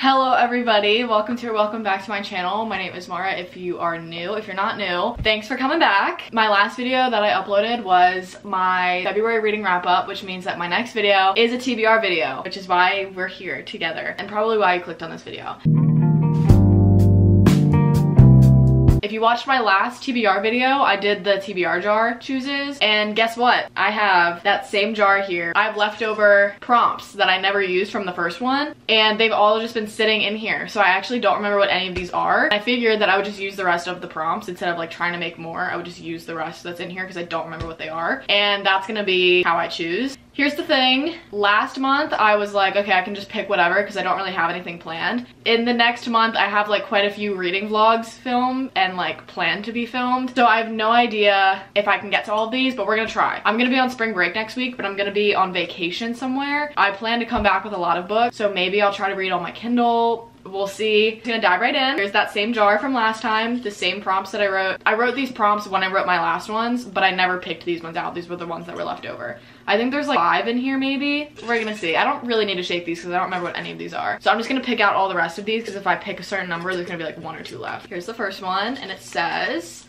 Hello everybody, welcome back to my channel. My name is Maura if you are new. If you're not new, thanks for coming back. My last video that I uploaded was my February reading wrap up, which means that my next video is a TBR video, which is why we're here together and probably why you clicked on this video. If you watched my last TBR video, I did the TBR jar chooses, and guess what? I have that same jar here. I have leftover prompts that I never used from the first one, and they've all just been sitting in here, so I actually don't remember what any of these are. I figured that I would just use the rest of the prompts instead of like trying to make more. I would just use the rest that's in here because I don't remember what they are, and that's gonna be how I choose. Here's the thing, last month I was like, okay, I can just pick whatever because I don't really have anything planned. In the next month I have like quite a few reading vlogs filmed and like planned to be filmed. So I have no idea if I can get to all of these, but we're gonna try. I'm gonna be on spring break next week, but I'm gonna be on vacation somewhere. I plan to come back with a lot of books, so maybe I'll try to read on my Kindle. We'll see. I'm gonna dive right in. Here's that same jar from last time, the same prompts that I wrote. I wrote these prompts when I wrote my last ones, but I never picked these ones out. These were the ones that were left over. I think there's like 5 in here maybe. We're gonna see. I don't really need to shake these because I don't remember what any of these are. So I'm just gonna pick out all the rest of these because if I pick a certain number, there's gonna be like 1 or 2 left. Here's the first one, and it says,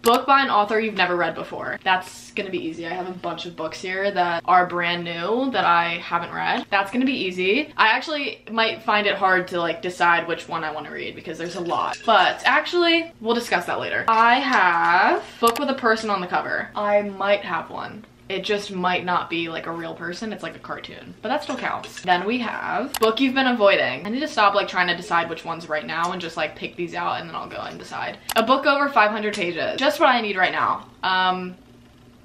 book by an author you've never read before. That's gonna be easy. I have a bunch of books here that are brand new that I haven't read. That's gonna be easy. I actually might find it hard to like decide which one I want to read because there's a lot. But actually, we'll discuss that later. I have book with a person on the cover. I might have one. It just might not be like a real person, it's like a cartoon, but that still counts. Then we have book you've been avoiding. I need to stop like trying to decide which ones right now and just like pick these out and then I'll go and decide. A book over 500 pages, just what I need right now.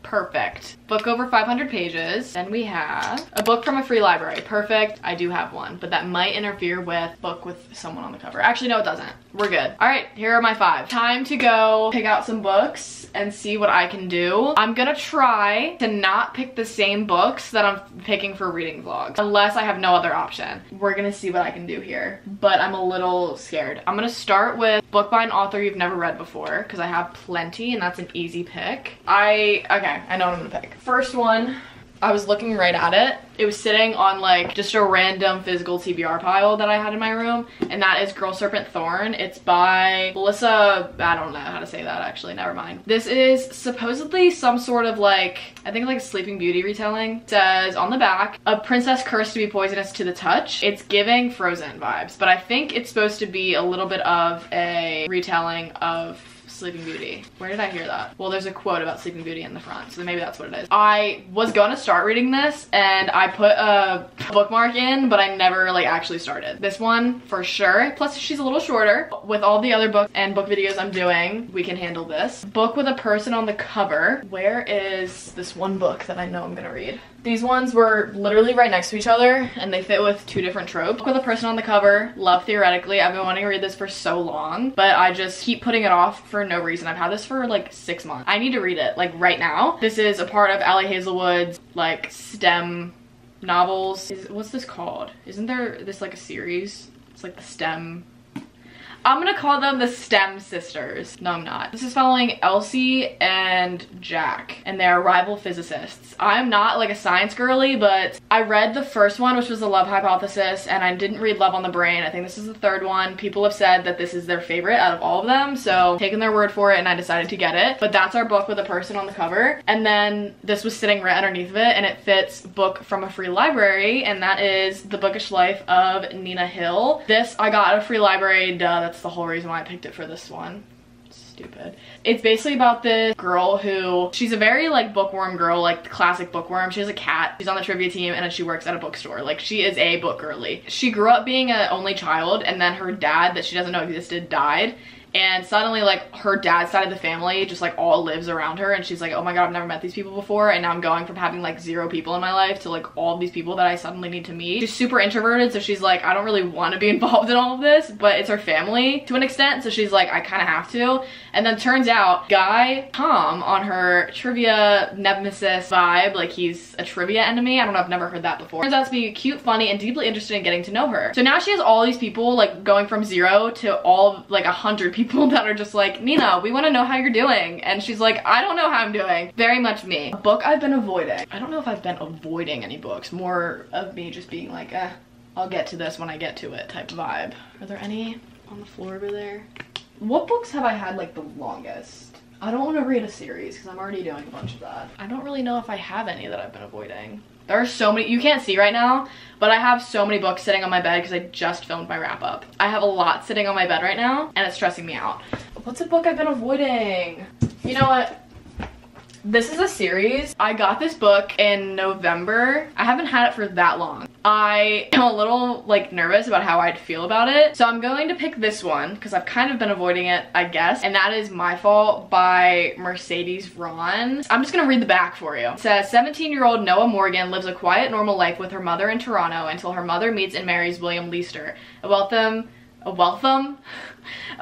Perfect. Book over 500 pages. Then we have a book from a free library. Perfect. I do have one, but that might interfere with book with someone on the cover. Actually, no, it doesn't. We're good. All right, here are my 5. Time to go pick out some books and see what I can do. I'm gonna try to not pick the same books that I'm picking for reading vlogs, unless I have no other option. We're gonna see what I can do here, but I'm a little scared. I'm gonna start with book by an author you've never read before, because I have plenty and that's an easy pick. Okay, I know what I'm gonna pick. First one, I was looking right at it. It was sitting on like just a random physical TBR pile that I had in my room, and that is Girl Serpent Thorn. It's by Melissa, I don't know how to say that actually, never mind. This is supposedly some sort of like, I think like a Sleeping Beauty retelling. It says on the back, a princess cursed to be poisonous to the touch. It's giving Frozen vibes, but I think it's supposed to be a little bit of a retelling of Sleeping Beauty. Where did I hear that? Well, there's a quote about Sleeping Beauty in the front, so maybe that's what it is. I was gonna start reading this and I put a bookmark in, but I never like actually started. This one for sure. Plus she's a little shorter. With all the other books and book videos I'm doing, we can handle this. Book with a person on the cover. Where is this one book that I know I'm gonna read? These ones were literally right next to each other and they fit with 2 different tropes. Book with a person on the cover, love Theoretically. I've been wanting to read this for so long, but I just keep putting it off for no reason. I've had this for like 6 months. I need to read it like right now. This is a part of Allie Hazelwood's like STEM novels. What's this called? Isn't there this like a series? It's like the STEM. I'm gonna call them the STEM sisters. No, I'm not. This is following Elsie and Jack, and they're rival physicists. I'm not like a science girly, but I read the first one, which was The Love Hypothesis, and I didn't read Love on the Brain. I think this is the 3rd one. People have said that this is their favorite out of all of them, so taking their word for it, and I decided to get it. But that's our book with a person on the cover, and then this was sitting right underneath of it, and it fits book from a free library, and that is The Bookish Life of Nina Hill. This I got at a free library, duh. That's the whole reason why I picked it for this one. Stupid. It's basically about this girl who, she's a very like bookworm girl, like the classic bookworm. She has a cat, she's on the trivia team, and then she works at a bookstore. Like she is a book girly. She grew up being an only child, and then her dad that she doesn't know existed died. And suddenly like her dad's side of the family just like all lives around her, and she's like, oh my god, I've never met these people before, and now I'm going from having like 0 people in my life to like all these people that I suddenly need to meet. She's super introverted, so she's like, I don't really want to be involved in all of this, but it's her family to an extent, so she's like, I kind of have to. And then turns out Guy Tom on her trivia nemesis vibe, like he's a trivia enemy. I don't know, I've never heard that before. Turns out to be cute, funny, and deeply interested in getting to know her. So now she has all these people like going from 0 to all like 100 people that are just like, Nina, we want to know how you're doing. And she's like, I don't know how I'm doing. Very much me. A book I've been avoiding. I don't know if I've been avoiding any books. More of me just being like, I'll get to this when I get to it type vibe. Are there any on the floor over there? What books have I had like the longest? I don't want to read a series because I'm already doing a bunch of that. I don't really know if I have any that I've been avoiding. There are so many, you can't see right now, but I have so many books sitting on my bed because I just filmed my wrap up. I have a lot sitting on my bed right now and it's stressing me out. What's a book I've been avoiding? You know what? This is a series. I got this book in November. I haven't had it for that long. I am a little like nervous about how I'd feel about it. So I'm going to pick this one because I've kind of been avoiding it, I guess. And that is My Fault by Mercedes Ron. I'm just gonna read the back for you. It says, 17-year-old Noah Morgan lives a quiet, normal life with her mother in Toronto until her mother meets and marries William Leister, a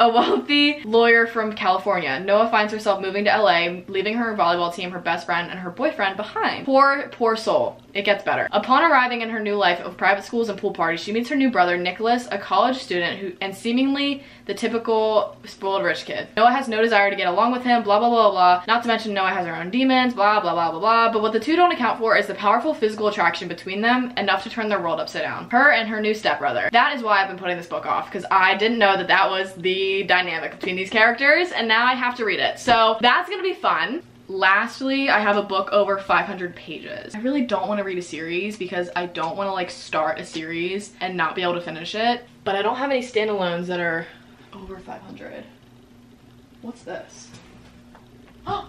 wealthy lawyer from California. Noah finds herself moving to LA, leaving her volleyball team, her best friend, and her boyfriend behind. Poor soul. It gets better. Upon arriving in her new life of private schools and pool parties, she meets her new brother, Nicholas, a college student and seemingly the typical spoiled rich kid. Noah has no desire to get along with him, blah, blah, blah, blah. Not to mention Noah has her own demons, blah, blah, blah, blah, blah. But what the two don't account for is the powerful physical attraction between them, enough to turn their world upside down. Her and her new stepbrother. That is why I've been putting this book off, because I didn't know that that was the dynamic between these characters, and now I have to read it. So that's gonna be fun. Lastly, I have a book over 500 pages. I really don't want to read a series because I don't want to like start a series and not be able to finish it. But I don't have any standalones that are over 500. What's this? Oh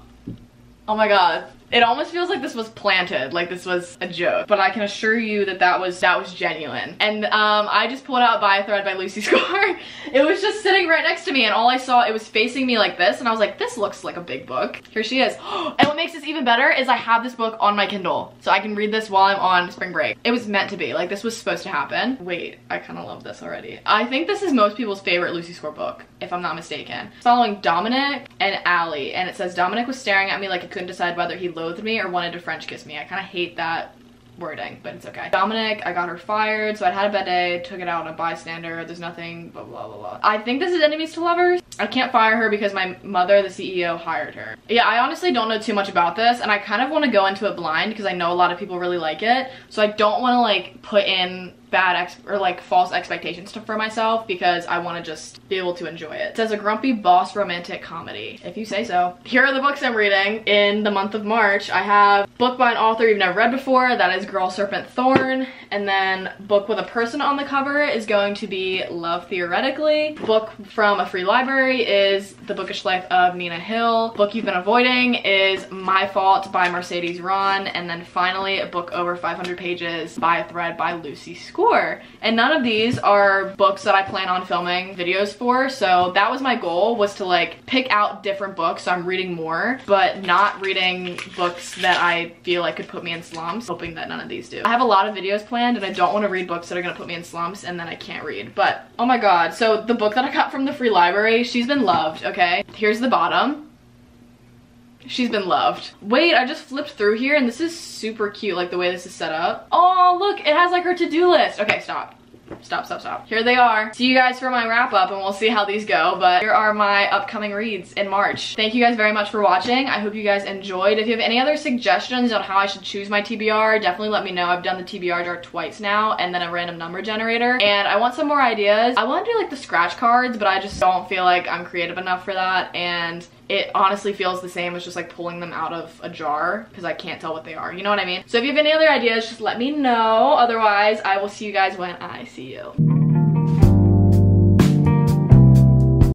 my god. It almost feels like this was planted, like this was a joke, but I can assure you that that was genuine. And I just pulled out Buy a Thread by Lucy Score. It was just sitting right next to me and all I saw, it was facing me like this and I was like, this looks like a big book. Here she is. And what makes this even better is I have this book on my Kindle, so I can read this while I'm on spring break. It was meant to be, like this was supposed to happen. Wait, I kind of love this already. I think this is most people's favorite Lucy Score book, if I'm not mistaken. It's following Dominic and Allie, and it says Dominic was staring at me like he couldn't decide whether he loathed me or wanted to French kiss me. I kind of hate that wording, but it's okay. Dominic, I got her fired, so I'd had a bad day, took it out on a bystander, there's nothing, blah, blah, blah, blah. I think this is enemies to lovers. I can't fire her because my mother, the CEO, hired her. Yeah, I honestly don't know too much about this, and I kind of want to go into it blind because I know a lot of people really like it, so I don't want to like put in bad false expectations for myself because I want to just be able to enjoy it. It says a grumpy boss romantic comedy, if you say so. Here are the books I'm reading in the month of March. I have book by an author you've never read before, that is Girl Serpent Thorn, and then book with a person on the cover is going to be Love Theoretically. Book from a free library is The Bookish Life of Nina Hill. Book you've been avoiding is My Fault by Mercedes Ron, and then finally a book over 500 pages, Buy a Thread by Lucy Score. And none of these are books that I plan on filming videos for, so that was my goal, was to like pick out different books so I'm reading more, but not reading books that I feel like could put me in slumps, hoping that none of these do. I have a lot of videos planned and I don't want to read books that are gonna put me in slumps and then I can't read. But oh my god, so the book that I got from the free library, She's Been Loved, okay? Here's the bottom. She's Been Loved. Wait, I just flipped through here and this is super cute, like the way this is set up. Oh, look, it has like her to-do list. Okay, stop. Stop. Here they are. See you guys for my wrap up and we'll see how these go, but here are my upcoming reads in March. Thank you guys very much for watching. I hope you guys enjoyed. If you have any other suggestions on how I should choose my TBR, definitely let me know. I've done the TBR jar twice now and then a random number generator, and I want some more ideas. I want to do like the scratch cards, but I just don't feel like I'm creative enough for that, and it honestly feels the same as just like pulling them out of a jar because I can't tell what they are. You know what I mean? So if you have any other ideas, just let me know. Otherwise, I will see you guys when I see you.